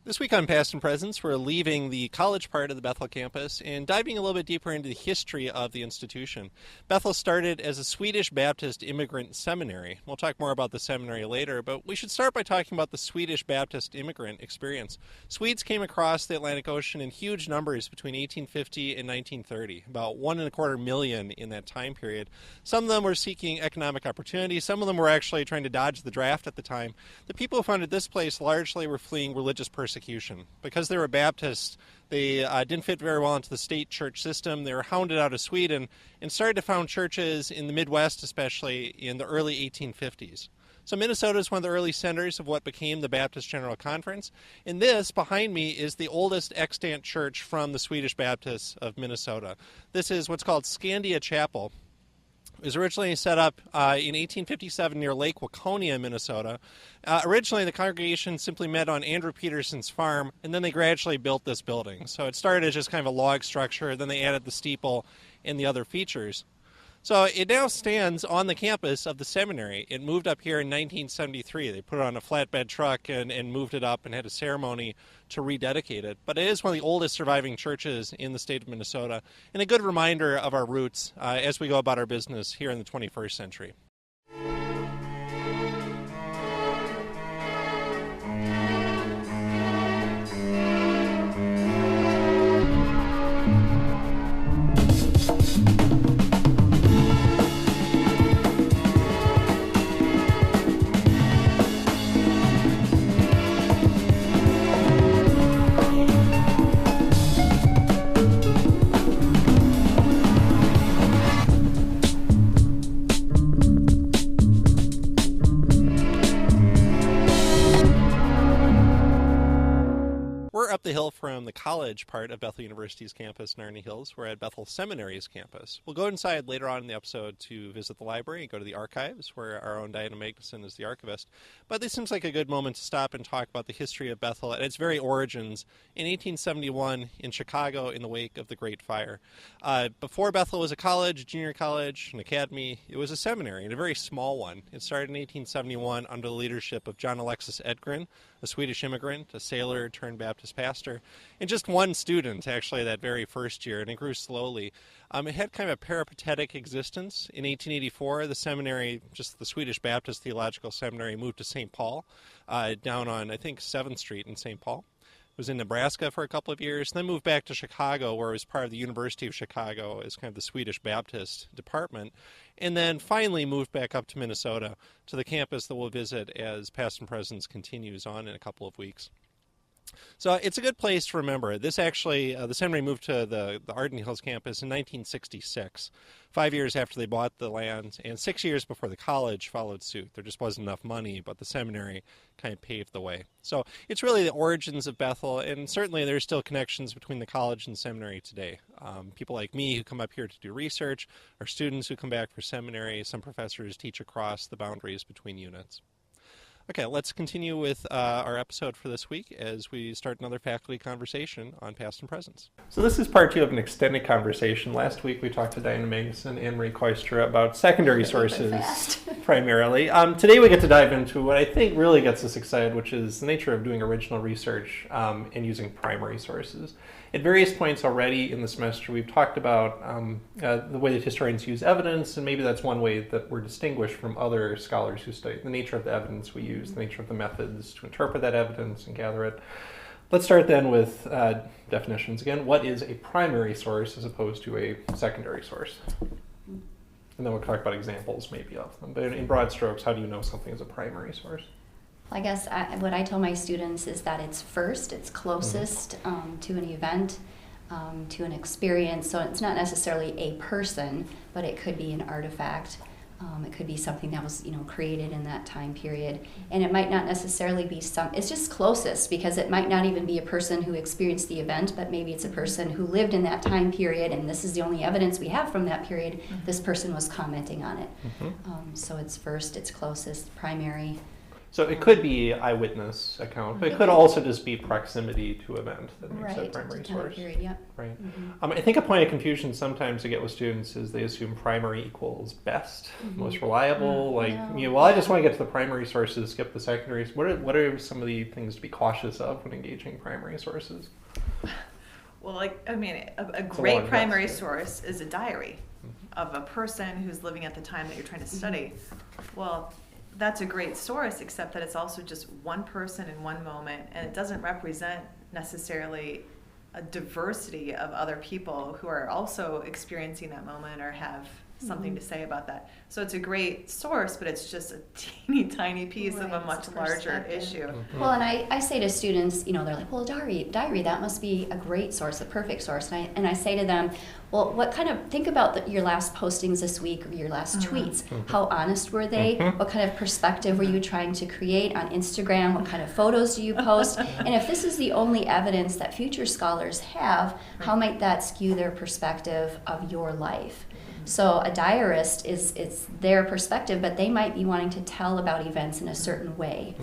This week on Past and Presents, we're leaving the college part of the Bethel campus and diving a little bit deeper into the history of the institution. Bethel started as a Swedish Baptist immigrant seminary. We'll talk more about the seminary later, but we should start by talking about the Swedish Baptist immigrant experience. Swedes came across the Atlantic Ocean in huge numbers between 1850 and 1930, about 1.25 million in that time period. Some of them were seeking economic opportunity. Some of them were actually trying to dodge the draft at the time. The people who founded this place largely were fleeing religious persecution. Because they were Baptists, they didn't fit very well into the state church system. They were hounded out of Sweden and started to found churches in the Midwest, especially in the early 1850s. So Minnesota is one of the early centers of what became the Baptist General Conference. And this, behind me, is the oldest extant church from the Swedish Baptists of Minnesota. This is what's called Scandia Chapel. It was originally set up in 1857 near Lake Waconia, Minnesota. Originally, the congregation simply met on Andrew Peterson's farm, and then they gradually built this building. So it started as just kind of a log structure, then they added the steeple and the other features. So it now stands on the campus of the seminary. It moved up here in 1973. They put it on a flatbed truck and moved it up and had a ceremony to rededicate it. But it is one of the oldest surviving churches in the state of Minnesota, and a good reminder of our roots as we go about our business here in the 21st century. Up the hill from the college part of Bethel University's campus in Arney Hills, we're at Bethel Seminary's campus. We'll go inside later on in the episode to visit the library and go to the archives, where our own Diana Magnuson is the archivist. But this seems like a good moment to stop and talk about the history of Bethel and its very origins in 1871 in Chicago in the wake of the Great Fire. Before Bethel was a college, a junior college, an academy, it was a seminary, and a very small one. It started in 1871 under the leadership of John Alexis Edgren, a Swedish immigrant, a sailor turned Baptist pastor, and just one student actually that very first year, and it grew slowly. It had kind of a peripatetic existence. In 1884, the seminary, just the Swedish Baptist Theological Seminary, moved to St. Paul, down on, I think, 7th Street in St. Paul. It was in Nebraska for a couple of years, then moved back to Chicago, where it was part of the University of Chicago as kind of the Swedish Baptist department, and then finally moved back up to Minnesota, to the campus that we'll visit as Past and Presents continues on in a couple of weeks. So it's a good place to remember. This actually, the seminary moved to the Arden Hills campus in 1966, 5 years after they bought the land, and 6 years before the college followed suit. There just wasn't enough money, but the seminary kind of paved the way. So it's really the origins of Bethel, and certainly there's still connections between the college and seminary today. People like me who come up here to do research, or students who come back for seminary, some professors teach across the boundaries between units. Okay, let's continue with our episode for this week as we start another faculty conversation on Past and Presents. So this is part 2 of an extended conversation. Last week we talked to Diana Magnuson and AnneMarie Kooistra about secondary sources primarily. Today we get to dive into what I think really gets us excited, which is the nature of doing original research and using primary sources. At various points already in the semester, we've talked about the way that historians use evidence, and maybe that's one way that we're distinguished from other scholars who study the nature of the evidence we use, the nature of the methods to interpret that evidence and gather it. Let's start then with definitions. Again, what is a primary source as opposed to a secondary source? And then we'll talk about examples maybe of them. But in broad strokes, how do you know something is a primary source? I guess what I tell my students is that it's first, it's closest to an event, to an experience. So it's not necessarily a person, but it could be an artifact. It could be something that was, created in that time period. And it might not necessarily be it's just closest, because it might not even be a person who experienced the event, but maybe it's a person who lived in that time period, and this is the only evidence we have from that period. This person was commenting on it. So it's first, it's closest, primary. So it could be eyewitness account, but it could also just be proximity to event that makes that primary source. Period, yep. Right. I think a point of confusion sometimes I get with students is they assume primary equals best, most reliable. Well, I just want to get to the primary sources, skip the secondaries. What are some of the things to be cautious of when engaging primary sources? Well, a great primary source is a diary of a person who's living at the time that you're trying to study. Well, that's a great source, except that it's also just one person in one moment, and it doesn't represent necessarily a diversity of other people who are also experiencing that moment or have something to say about that. So it's a great source, but it's just a teeny tiny piece of a much larger issue. Well, and I say to students, they're like, well, diary, that must be a great source, a perfect source. And I say to them, well, think about your last postings this week or your last tweets. How honest were they? What kind of perspective were you trying to create on Instagram? What kind of photos do you post? And if this is the only evidence that future scholars have, how might that skew their perspective of your life? So a diarist it's their perspective, but they might be wanting to tell about events in a certain way.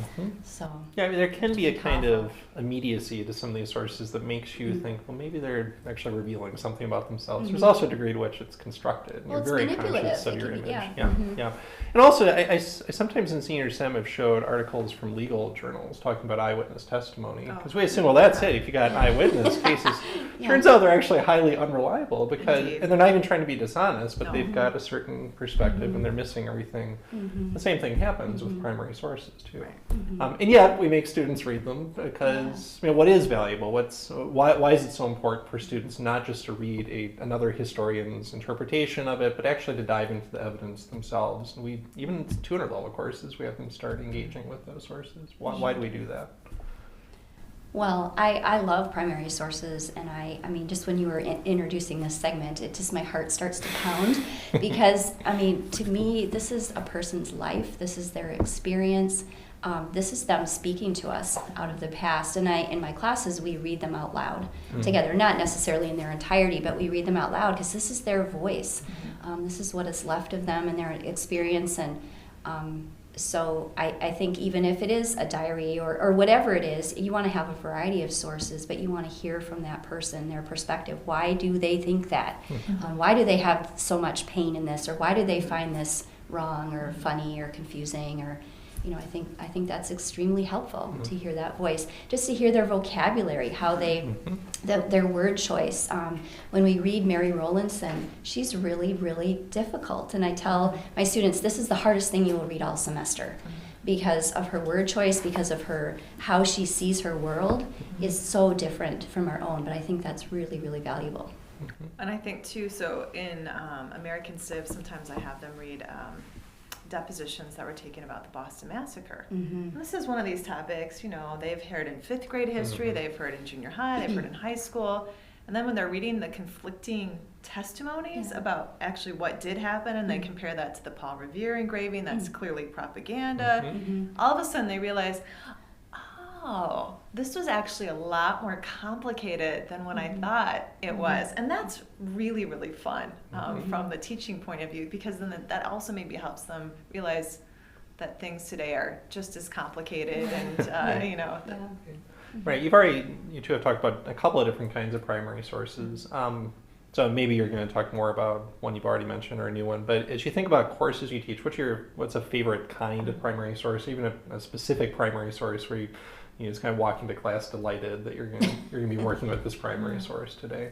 So there can be a kind of immediacy to some of these sources that makes you think, well, maybe they're actually revealing something about themselves. There's also a degree to which it's constructed, and you're very conscious of your image. Yeah. And also, I sometimes in senior sem have showed articles from legal journals talking about eyewitness testimony, because we assume, well, that's it. If you got eyewitness cases, turns out they're actually highly unreliable and they're not even trying to be dishonest, but they've got a certain perspective and they're missing everything. The same thing happens with primary sources too. And yet we make students read them because what is valuable? Why is it so important for students not just to read another historian's interpretation of it, but actually to dive into the evidence themselves? And even in 200 level courses, we have them start engaging with those sources. Why do we do that? Well, I love primary sources, and I mean, just when you were introducing this segment, my heart starts to pound, because, to me, this is a person's life, this is their experience, this is them speaking to us out of the past, and in my classes, we read them out loud together, not necessarily in their entirety, but we read them out loud, because this is their voice, this is what is left of them and their experience, and so I think even if it is a diary or whatever it is, you want to have a variety of sources, but you want to hear from that person, their perspective. Why do they think that? Why do they have so much pain in this? Or why do they find this wrong or funny or confusing? Or, I think that's extremely helpful to hear that voice. Just to hear their vocabulary, how they, their word choice. When we read Mary Rowlandson, she's really, really difficult. And I tell my students, this is the hardest thing you will read all semester, because of her word choice, because of how she sees her world is so different from our own. But I think that's really, really valuable. And I think too, so in American Civ, sometimes I have them read depositions that were taken about the Boston Massacre. And this is one of these topics, they've heard in 5th grade history, they've heard in junior high, they've heard in high school, and then when they're reading the conflicting testimonies about actually what did happen, and they compare that to the Paul Revere engraving, that's clearly propaganda, all of a sudden they realize, oh, this was actually a lot more complicated than what I thought it was. And that's really, really fun from the teaching point of view, because then that also maybe helps them realize that things today are just as complicated and, Right, you two have talked about a couple of different kinds of primary sources. So maybe you're going to talk more about one you've already mentioned or a new one. But as you think about courses you teach, what's a favorite kind of primary source, even a specific primary source where you just kind of walk into class delighted that you're going to be working with this primary source today?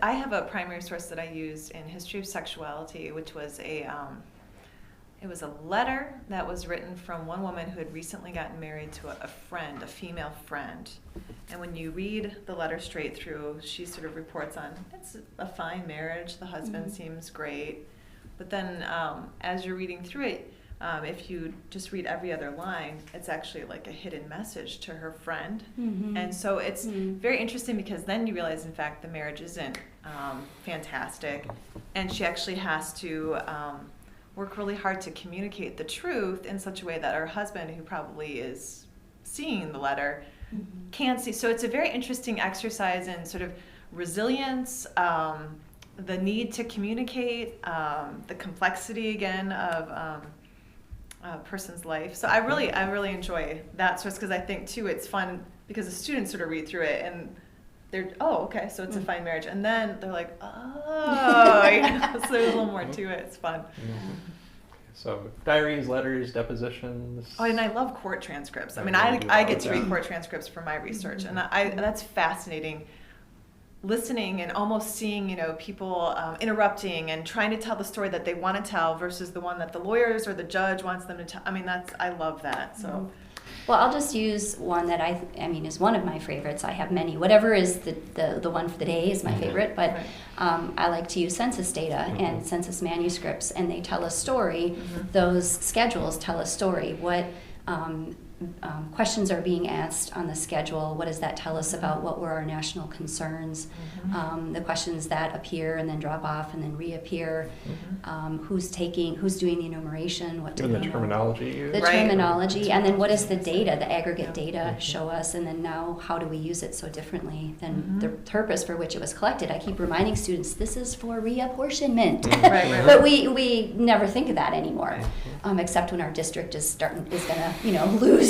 I have a primary source that I used in History of Sexuality, which was it was a letter that was written from one woman who had recently gotten married to a friend, a female friend. And when you read the letter straight through, she sort of reports on, it's a fine marriage, the husband seems great. But then as you're reading through it, if you just read every other line, it's actually like a hidden message to her friend. And so it's very interesting, because then you realize, in fact, the marriage isn't fantastic. And she actually has to work really hard to communicate the truth in such a way that her husband, who probably is seeing the letter, can't see. So it's a very interesting exercise in sort of resilience, the need to communicate, the complexity again of person's life. So I really enjoy that source, because I think too it's fun because the students sort of read through it and they're, oh, okay, so it's a fine marriage, and then they're like, oh, so there's a little more to it. It's fun. Mm-hmm. So diaries, letters, depositions. Oh, and I love court transcripts. I mean, I get to read court transcripts for my research, and that's fascinating. Listening and almost seeing, people interrupting and trying to tell the story that they want to tell versus the one that the lawyers or the judge wants them to tell. I mean, I love that. So. Well, I'll just use one that I mean is one of my favorites. I have many. Whatever is the one for the day is my favorite, but I like to use census data and census manuscripts, and they tell a story. Those schedules tell a story. What questions are being asked on the schedule? What does that tell us about what were our national concerns? The questions that appear and then drop off and then reappear. Who's doing the enumeration? What and the terminology used. The terminology, and then what does the data, the aggregate data, show us? And then now, how do we use it so differently than the purpose for which it was collected? I keep reminding students this is for reapportionment, but we never think of that anymore, except when our district is going to lose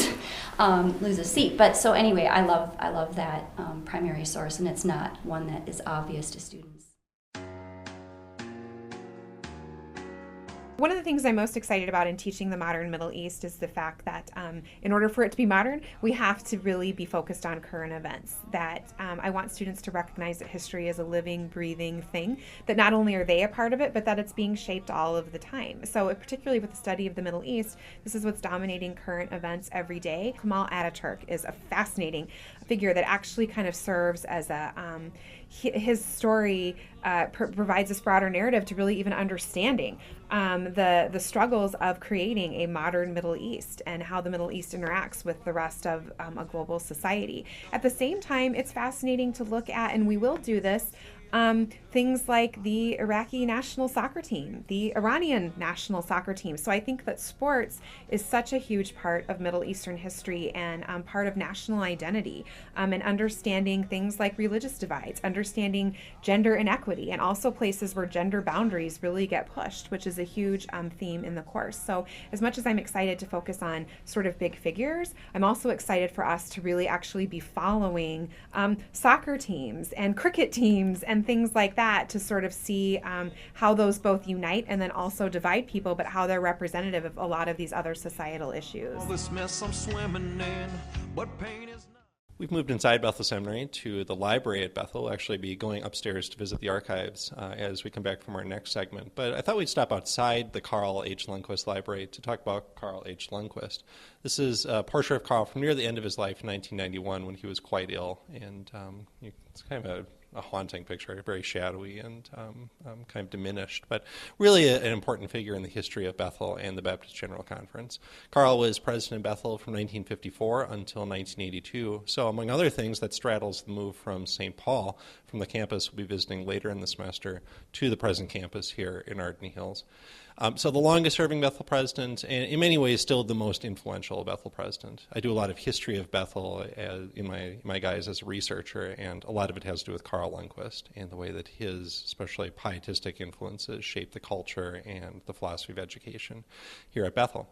a seat. But so anyway, I love that primary source, and it's not one that is obvious to students. One of the things I'm most excited about in teaching the modern Middle East is the fact that in order for it to be modern, we have to really be focused on current events. That I want students to recognize that history is a living, breathing thing, that not only are they a part of it, but that it's being shaped all of the time. So particularly with the study of the Middle East, this is what's dominating current events every day. Kemal Ataturk is a fascinating figure that actually kind of serves as his story provides this broader narrative to really even understanding the struggles of creating a modern Middle East and how the Middle East interacts with the rest of a global society. At the same time, it's fascinating to look at, and we will do this, things like the Iraqi national soccer team, the Iranian national soccer team. So I think that sports is such a huge part of Middle Eastern history and part of national identity, and understanding things like religious divides, understanding gender inequity, and also places where gender boundaries really get pushed, which is a huge theme in the course. So as much as I'm excited to focus on sort of big figures, I'm also excited for us to really actually be following soccer teams and cricket teams and things like that, to sort of see how those both unite and then also divide people, but how they're representative of a lot of these other societal issues. All this mess I'm swimming in, but pain is not. We've moved inside Bethel Seminary to the library at Bethel. We'll actually be going upstairs to visit the archives as we come back from our next segment. But I thought we'd stop outside the Carl H. Lundquist Library to talk about Carl H. Lundquist. This is a portrait of Carl from near the end of his life in 1991 when he was quite ill. And it's kind of a haunting picture, very shadowy and kind of diminished, but really an important figure in the history of Bethel and the Baptist General Conference. Carl was president of Bethel from 1954 until 1982, so among other things, that straddles the move from St. Paul, from the campus we'll be visiting later in the semester, to the present campus here in Ardney Hills. So the longest-serving Bethel president, and in many ways still the most influential Bethel president. I do a lot of history of Bethel in my guise as a researcher, and a lot of it has to do with Carl Lundquist and the way that his, especially pietistic influences, shaped the culture and the philosophy of education here at Bethel.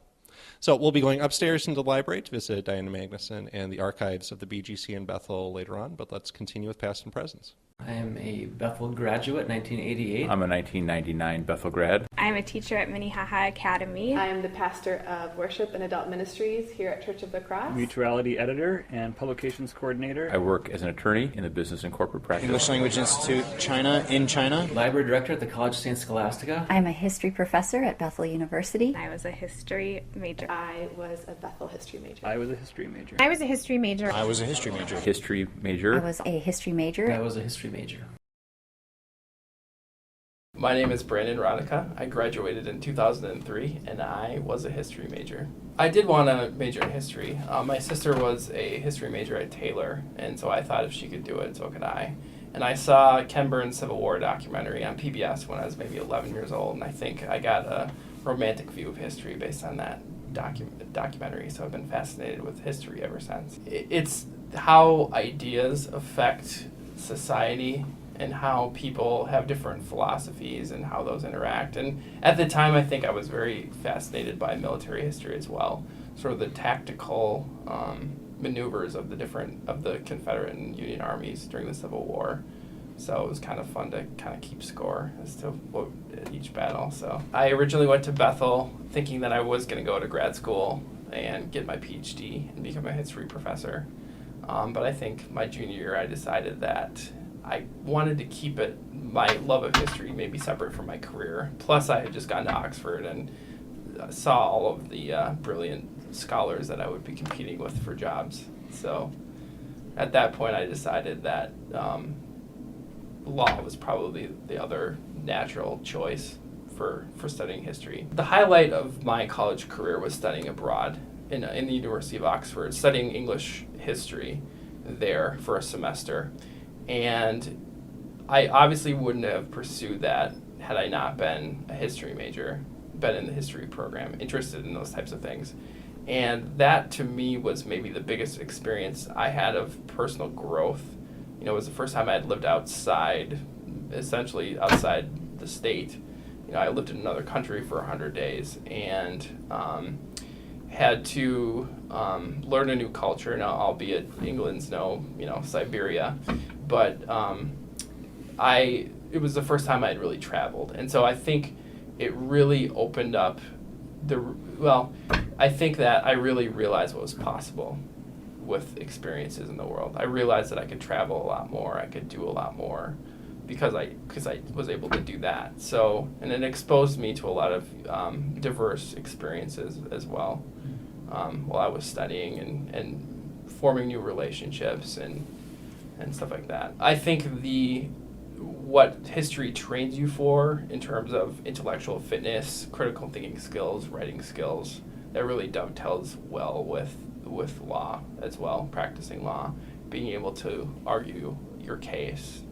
So we'll be going upstairs into the library to visit Diana Magnuson and the archives of the BGC in Bethel later on, but let's continue with past and presents. I am a Bethel graduate, 1988. I'm a 1999 Bethel grad. I'm a teacher at Minnehaha Academy. I am the pastor of worship and adult ministries here at Church of the Cross. Mutuality editor and publications coordinator. I work as an attorney in the business and corporate practice. English Language Institute, China, in China. Library director at the College of St. Scholastica. I'm a history professor at Bethel University. I was a history major. I was a Bethel history major. I was a history major. I was a history major. I was a history major. History major. I was a history major. I was a history major. My name is Brandon Raatikka. I graduated in 2003, and I was a history major. I did want to major in history. My sister was a history major at Taylor, and so I thought if she could do it, so could I. And I saw Ken Burns' Civil War documentary on PBS when I was maybe 11 years old, and I think I got a romantic view of history based on that documentary, so I've been fascinated with history ever since. It's how ideas affect society and how people have different philosophies and how those interact. And at the time, I think I was very fascinated by military history as well, sort of the tactical maneuvers of the Confederate and Union armies during the Civil War. So it was kind of fun to kind of keep score as to what each battle. So I originally went to Bethel thinking that I was going to go to grad school and get my PhD and become a history professor. But I think my junior year I decided that I wanted to keep my love of history maybe separate from my career. Plus I had just gone to Oxford and saw all of the brilliant scholars that I would be competing with for jobs. So at that point I decided that law was probably the other natural choice for studying history. The highlight of my college career was studying abroad in the University of Oxford, studying English history there for a semester. And I obviously wouldn't have pursued that had I not been a history major, been in the history program, interested in those types of things. And that to me was maybe the biggest experience I had of personal growth. It was the first time I had lived essentially outside the state. I lived in another country for 100 days and had to learn a new culture. Now, albeit England's Siberia, but it was the first time I had really traveled, and so I think it really opened up I think that I really realized what was possible with experiences in the world. I realized that I could travel a lot more, I could do a lot more, because I was able to do that. So, and it exposed me to a lot of diverse experiences as well while I was studying and forming new relationships and stuff like that. I think what history trains you for in terms of intellectual fitness, critical thinking skills, writing skills, that really dovetails well with law as well, practicing law, being able to argue your case,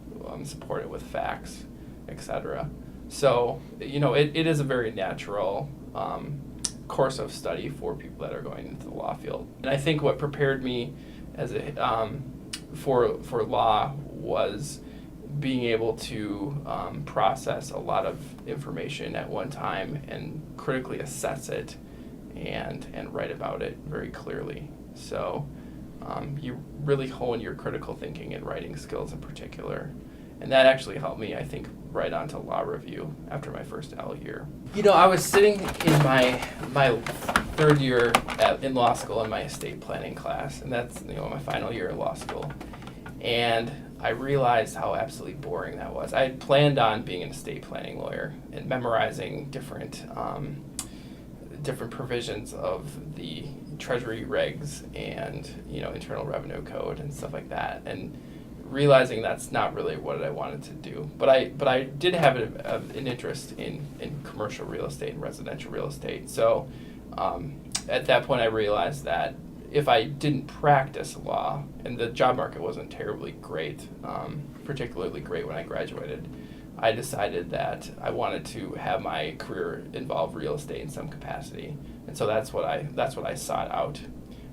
support it with facts, etc. So, it is a very natural course of study for people that are going into the law field. And I think what prepared me for law was being able to process a lot of information at one time and critically assess it and write about it very clearly. So you really hone your critical thinking and writing skills in particular. And that actually helped me, I think, right onto law review after my first L year. I was sitting in my third year in law school in my estate planning class, and that's my final year of law school. And I realized how absolutely boring that was. I had planned on being an estate planning lawyer and memorizing different provisions of the Treasury regs and Internal Revenue Code and stuff like that, and realizing that's not really what I wanted to do. But I did have an interest in commercial real estate and residential real estate. So at that point I realized that if I didn't practice law, and the job market wasn't terribly great, particularly great when I graduated, I decided that I wanted to have my career involve real estate in some capacity. And so that's what I sought out.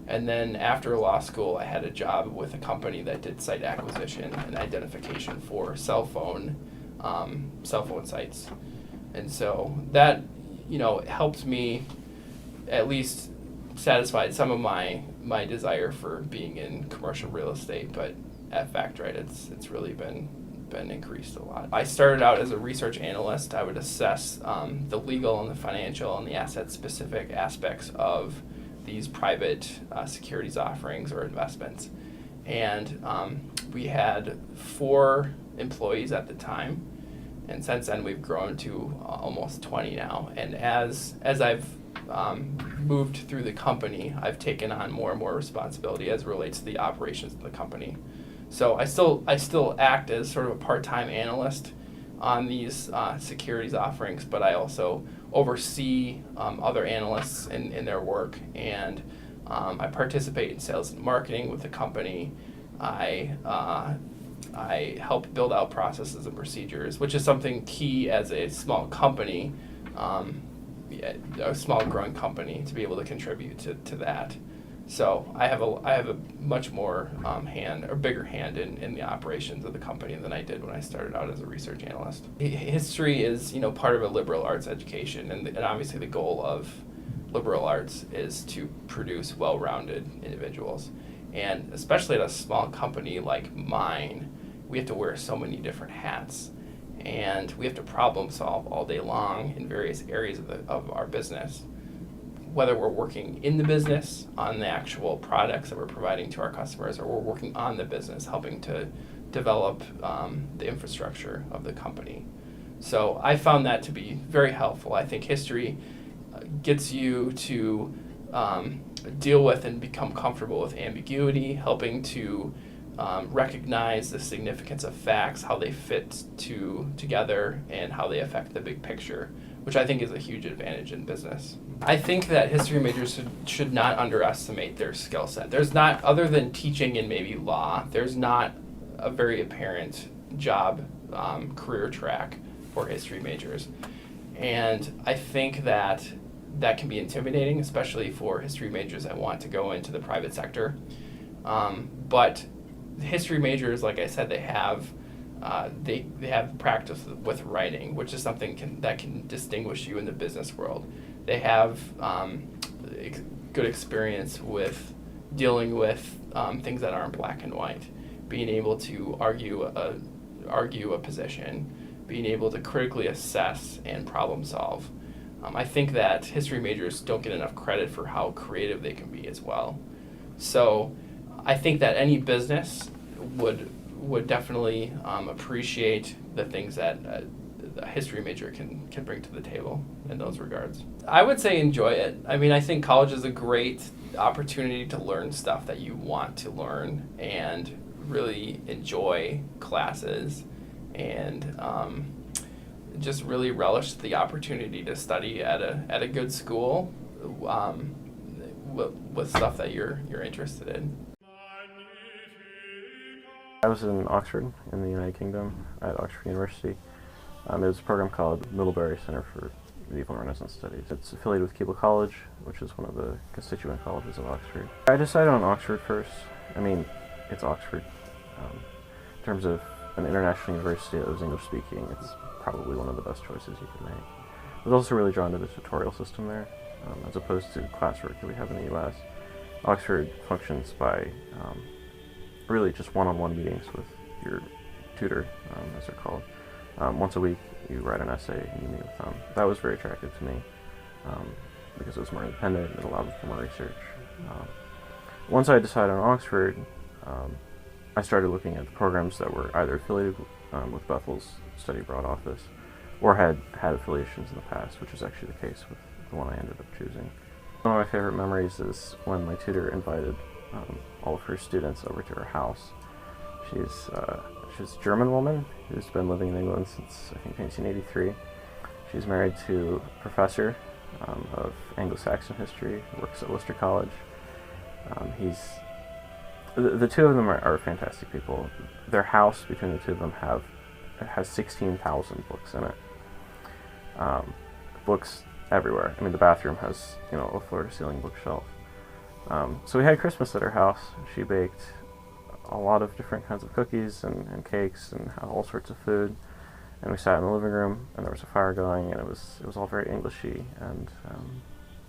And then after law school, I had a job with a company that did site acquisition and identification for cell phone sites. And so that, helped me at least satisfied some of my desire for being in commercial real estate. But at FactRight, it's really been increased a lot. I started out as a research analyst. I would assess the legal and the financial and the asset-specific aspects of these private securities offerings or investments. And we had 4 employees at the time, and since then we've grown to almost 20 now. And as I've moved through the company, I've taken on more and more responsibility as it relates to the operations of the company. So I still act as sort of a part-time analyst on these securities offerings, but I also oversee other analysts in their work, and I participate in sales and marketing with the company. I help build out processes and procedures, which is something key as a small company, a small growing company, to be able to contribute to that. So I have a much more bigger hand in the operations of the company than I did when I started out as a research analyst. History is, part of a liberal arts education, and obviously the goal of liberal arts is to produce well-rounded individuals. And especially at a small company like mine, we have to wear so many different hats, and we have to problem solve all day long in various areas of our business. Whether we're working in the business on the actual products that we're providing to our customers, or we're working on the business helping to develop the infrastructure of the company. So I found that to be very helpful. I think history gets you to deal with and become comfortable with ambiguity, helping to recognize the significance of facts, how they fit together, and how they affect the big picture, which I think is a huge advantage in business. I think that history majors should not underestimate their skill set. There's not, other than teaching and maybe law, there's not a very apparent job career track for history majors. And I think that can be intimidating, especially for history majors that want to go into the private sector. But history majors, like I said, they have practice with writing, which is something that can distinguish you in the business world. They have good experience with dealing with things that aren't black and white, being able to argue a position, being able to critically assess and problem solve. I think that history majors don't get enough credit for how creative they can be as well. So I think that any business would definitely appreciate the things that a history major can bring to the table in those regards. I would say enjoy it. I mean, I think college is a great opportunity to learn stuff that you want to learn and really enjoy classes and just really relish the opportunity to study at a good school with stuff that you're interested in. I was in Oxford in the United Kingdom at Oxford University. There's a program called Middlebury Center for Medieval and Renaissance Studies. It's affiliated with Keble College, which is one of the constituent colleges of Oxford. I decided on Oxford first. I mean, it's Oxford. In terms of an international university that was English-speaking, it's probably one of the best choices you could make. I was also really drawn to the tutorial system there, as opposed to classwork that we have in the U.S. Oxford functions by really just one-on-one meetings with your tutor, as they're called. Once a week, you write an essay and you meet with them. That was very attractive to me because it was more independent and it allowed for more research. Once I decided on Oxford, I started looking at the programs that were either affiliated with Bethel's study abroad office or had affiliations in the past, which was actually the case with the one I ended up choosing. One of my favorite memories is when my tutor invited all of her students over to her house. She's a German woman who's been living in England since, I think, 1983. She's married to a professor of Anglo-Saxon history who works at Worcester College. The two of them are fantastic people. Their house, between the two of them, has 16,000 books in it. Books everywhere. I mean, the bathroom has, a floor-to-ceiling bookshelf. So we had Christmas at her house. She baked a lot of different kinds of cookies and cakes and had all sorts of food. And we sat in the living room, and there was a fire going, and it was all very Englishy and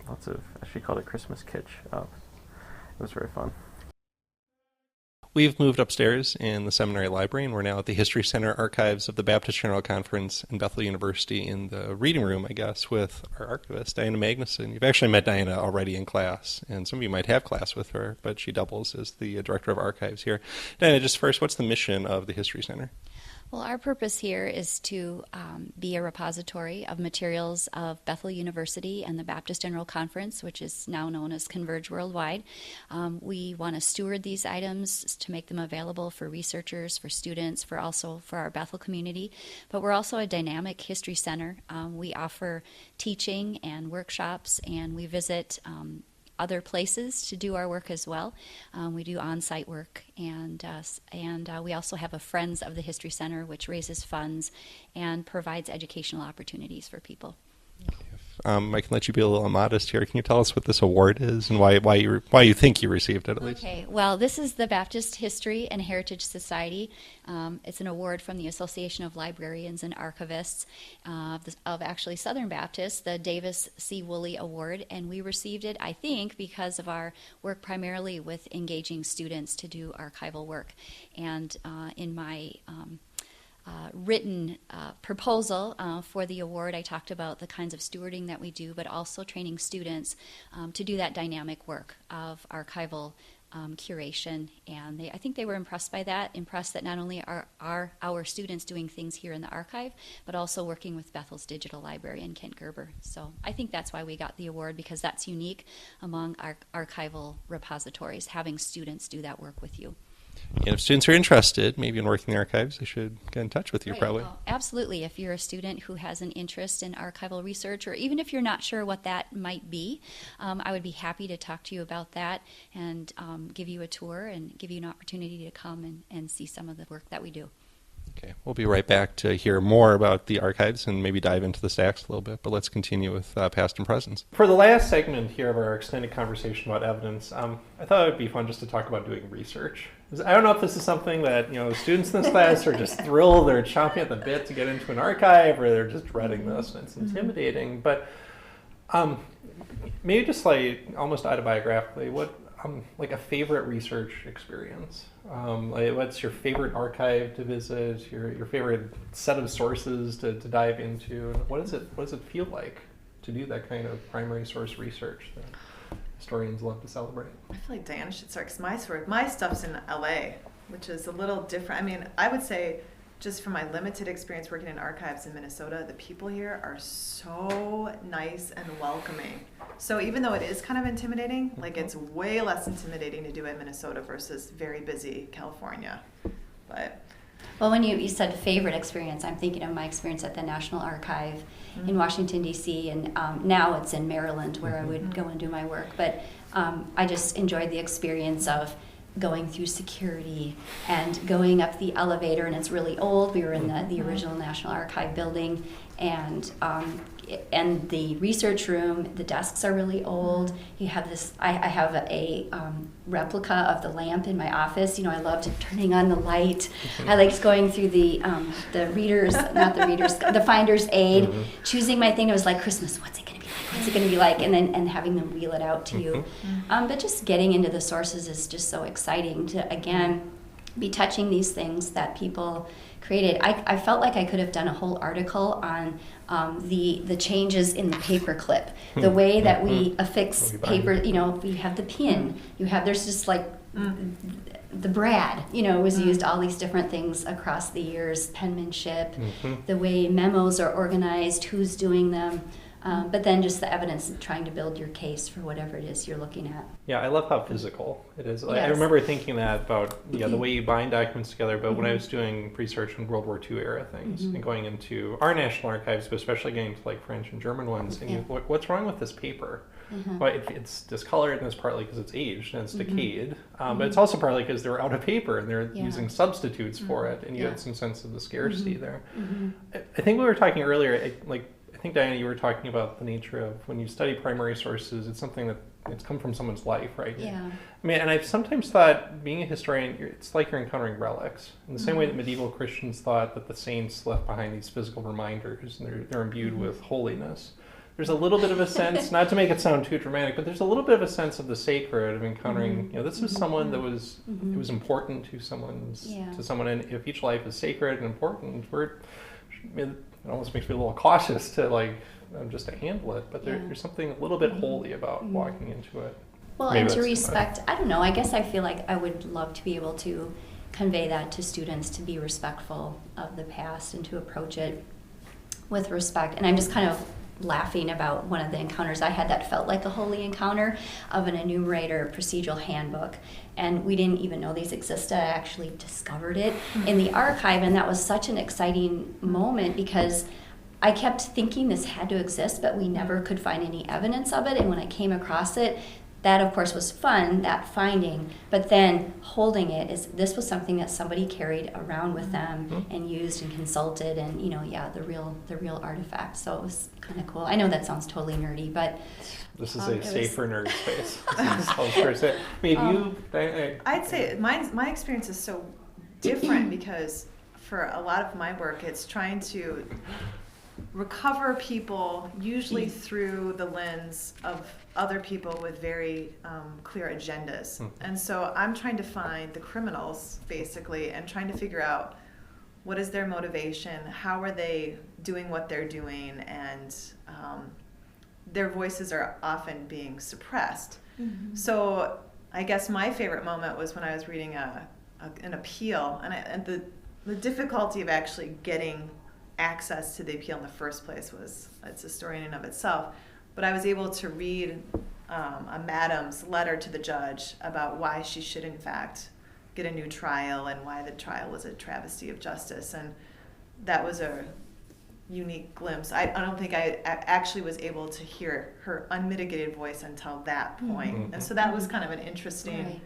lots of, as she called it, Christmas kitsch up. It was very fun. We've moved upstairs in the seminary library, and we're now at the History Center archives of the Baptist General Conference in Bethel University in the reading room, I guess, with our archivist, Diana Magnuson. You've actually met Diana already in class, and some of you might have class with her, but she doubles as the director of archives here. Diana, just first, what's the mission of the History Center? Well, our purpose here is to be a repository of materials of Bethel University and the Baptist General Conference, which is now known as Converge Worldwide. We want to steward these items to make them available for researchers, for students, for our Bethel community. But we're also a dynamic history center. We offer teaching and workshops, and we visit other places to do our work as well. We do on-site work, and we also have a Friends of the History Center, which raises funds and provides educational opportunities for people. I can let you be a little modest here. Can you tell us what this award is and why you think you received it, at least? Okay, well, this is the Baptist History and Heritage Society. It's an award from the Association of Librarians and Archivists of actually Southern Baptists, the Davis C. Woolley Award, and we received it, I think, because of our work primarily with engaging students to do archival work. And in my written proposal for the award, I talked about the kinds of stewarding that we do, but also training students to do that dynamic work of archival curation, and I think they were impressed by that, impressed that not only are our students doing things here in the archive, but also working with Bethel's digital librarian, Kent Gerber. So I think that's why we got the award, because that's unique among our archival repositories, having students do that work with you. And if students are interested, maybe in working in the archives, they should get in touch with you, right. probably. Well, absolutely. If you're a student who has an interest in archival research, or even if you're not sure what that might be, I would be happy to talk to you about that and give you a tour and give you an opportunity to come and see some of the work that we do. Okay, we'll be right back to hear more about the archives and maybe dive into the stacks a little bit, but let's continue with past and presents. For the last segment here of our extended conversation about evidence, I thought it would be fun just to talk about doing research. I don't know if this is something that students in this class are just thrilled, they're chomping at the bit to get into an archive, or they're just dreading this and it's intimidating. But maybe just like almost autobiographically, what like a favorite research experience? Like what's your favorite archive to visit? Your favorite set of sources to dive into? And what does it feel like to do that kind of primary source research that historians love to celebrate? I feel like Diana should start, because my stuff's in LA, which is a little different. I mean, I would say, just from my limited experience working in archives in Minnesota, the people here are so nice and welcoming. So even though it is kind of intimidating, like it's way less intimidating to do it in Minnesota versus very busy California. But well, when you said favorite experience, I'm thinking of my experience at the National Archive in Washington, D.C., and now it's in Maryland where I would go and do my work. But I just enjoyed the experience of going through security and going up the elevator, and it's really old. We were in the original National Archive building, and the research room, the desks are really old. You have this, I have a replica of the lamp in my office. I loved turning on the light. I liked going through the finder's aid, choosing my thing. It was like Christmas, what's it going to be like? What's it going to be like? And having them wheel it out to you. But just getting into the sources is just so exciting to, again, be touching these things that people created. I felt like I could have done a whole article on the changes in the paper clip, the way that we affix paper. We have the pin. There's just like the brad. Was used, all these different things across the years, penmanship, the way memos are organized, who's doing them. But then just the evidence and trying to build your case for whatever it is you're looking at. Yeah, I love how physical it is. Yes. I remember thinking that about the way you bind documents together, but when I was doing research on World War II era things and going into our national archives, but especially getting to like French and German ones, and what's wrong with this paper? Well, it's discolored, and it's partly because it's aged and it's decayed, but it's also partly because they're out of paper and they're using substitutes for it, and you had some sense of the scarcity there. I think we were talking earlier, I think, Diana, you were talking about the nature of when you study primary sources, it's something that it's come from someone's life, right? Yeah. I mean, and I've sometimes thought, being a historian, it's like you're encountering relics. In the same way that medieval Christians thought that the saints left behind these physical reminders, and they're imbued with holiness. There's a little bit of a sense, not to make it sound too dramatic, but there's a little bit of a sense of the sacred, of encountering, this is someone that was, it was important to someone, and if each life is sacred and important, it almost makes me a little cautious to just to handle it, but there's something a little bit holy about walking into it. Well, and to respect, I don't know, I guess I feel like I would love to be able to convey that to students, to be respectful of the past and to approach it with respect. And I'm just kind of laughing about one of the encounters I had that felt like a holy encounter of an enumerator procedural handbook. And we didn't even know these existed. I actually discovered it in the archive, and that was such an exciting moment because I kept thinking this had to exist, but we never could find any evidence of it. And when I came across it, that of course was fun, that finding, but then holding it this was something that somebody carried around with them and used and consulted, and the real artifact. So it was kind of cool. I know that sounds totally nerdy, but this is a safer nerd space. I'd say my experience is so different because for a lot of my work, it's trying to recover people, usually through the lens of other people with very clear agendas. And so I'm trying to find the criminals, basically, and trying to figure out what is their motivation, how are they doing what they're doing, and their voices are often being suppressed. So I guess my favorite moment was when I was reading an appeal, and the difficulty of actually getting access to the appeal in the first place it's a story in and of itself. But I was able to read a madam's letter to the judge about why she should in fact get a new trial and why the trial was a travesty of justice. And that was a unique glimpse. I don't think I actually was able to hear her unmitigated voice until that point. And so that was kind of an interesting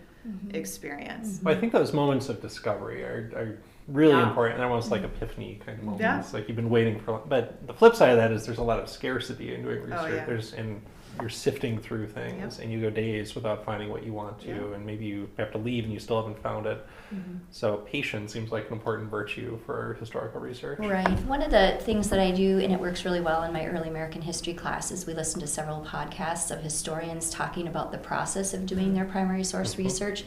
experience. Well, I think those moments of discovery are really important, almost like epiphany kind of moments. Like you've been waiting for. But the flip side of that is there's a lot of scarcity in doing research. And you're sifting through things, and you go days without finding what you want to, and maybe you have to leave and you still haven't found it. So patience seems like an important virtue for historical research. Right. One of the things that I do, and it works really well in my early American history class, is we listen to several podcasts of historians talking about the process of doing their primary source research.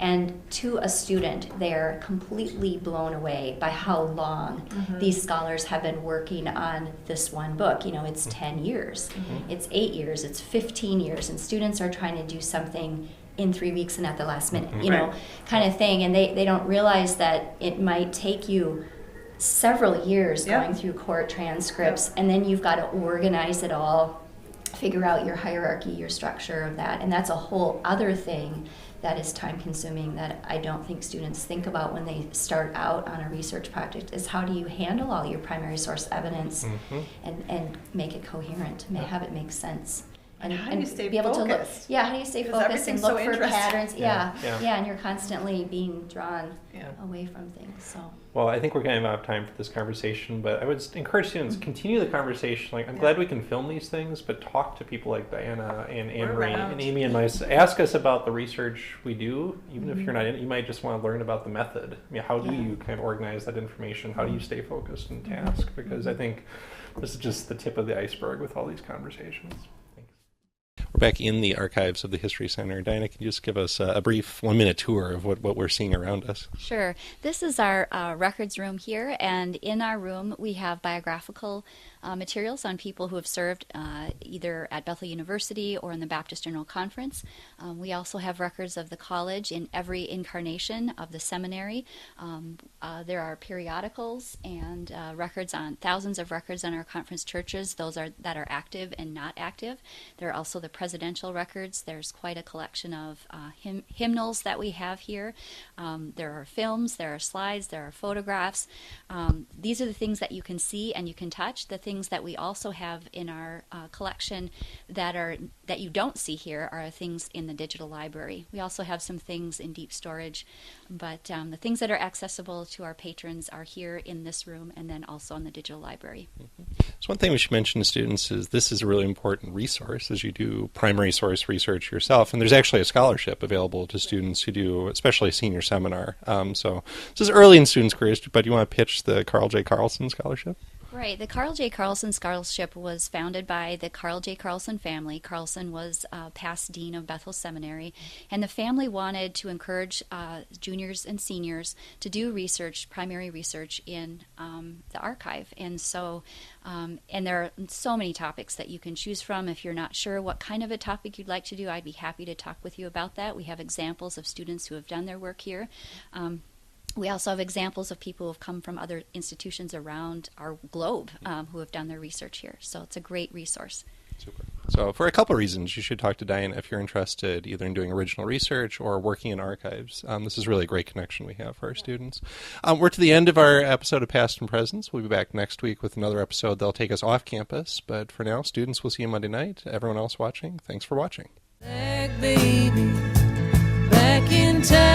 And to a student, they're completely blown away by how long these scholars have been working on this one book. It's 10 years, it's 8 years, it's 15 years, and students are trying to do something in 3 weeks and at the last minute, kind of thing. And they don't realize that it might take you several years going through court transcripts, and then you've got to organize it all, figure out your hierarchy, your structure of that, and that's a whole other thing that is time-consuming that I don't think students think about when they start out on a research project, is how do you handle all your primary source evidence and make it coherent, have it make sense. And how do you stay be able focused? To look, how do you stay focused and look for patterns? And you're constantly being drawn away from things. So. Well, I think we're going to have time for this conversation, but I would encourage students to continue the conversation. Like, I'm glad we can film these things, but talk to people like Diana and AnneMarie and Amy and myself. Ask us about the research we do, even if you're not in it. You might just want to learn about the method. How do you kind of organize that information? How do you stay focused and task? Because I think this is just the tip of the iceberg with all these conversations. We're back in the archives of the History Center. Diana, can you just give us a brief 1-minute tour of what we're seeing around us? Sure. This is our records room here, and in our room we have biographical materials on people who have served either at Bethel University or in the Baptist General Conference. We also have records of the college in every incarnation of the seminary. There are periodicals and thousands of records on our conference churches, those that are active and not active. There are also the presidential records. There's quite a collection of hymnals that we have here. There are films, there are slides, there are photographs. These are the things that you can see and you can touch. The things that we also have in our collection that you don't see here are things in the digital library. We also have some things in deep storage, but the things that are accessible to our patrons are here in this room and then also in the digital library. So one thing we should mention to students is this is a really important resource as you do primary source research yourself, and there's actually a scholarship available to students who do especially senior seminar. So this is early in students' careers, but you want to pitch the Carl J. Carlson Scholarship? Right. The Carl J. Carlson Scholarship was founded by the Carl J. Carlson family. Carlson was past dean of Bethel Seminary, and the family wanted to encourage juniors and seniors to do research, primary research in the archive. And so, and there are so many topics that you can choose from. If you're not sure what kind of a topic you'd like to do, I'd be happy to talk with you about that. We have examples of students who have done their work here. We also have examples of people who have come from other institutions around our globe who have done their research here. So it's a great resource. Super. So for a couple of reasons, you should talk to Diane if you're interested either in doing original research or working in archives. This is really a great connection we have for our students. We're to the end of our episode of Past and Presents. We'll be back next week with another episode that'll take us off campus. But for now, students, we'll see you Monday night. Everyone else watching, thanks for watching. back, baby, back in time.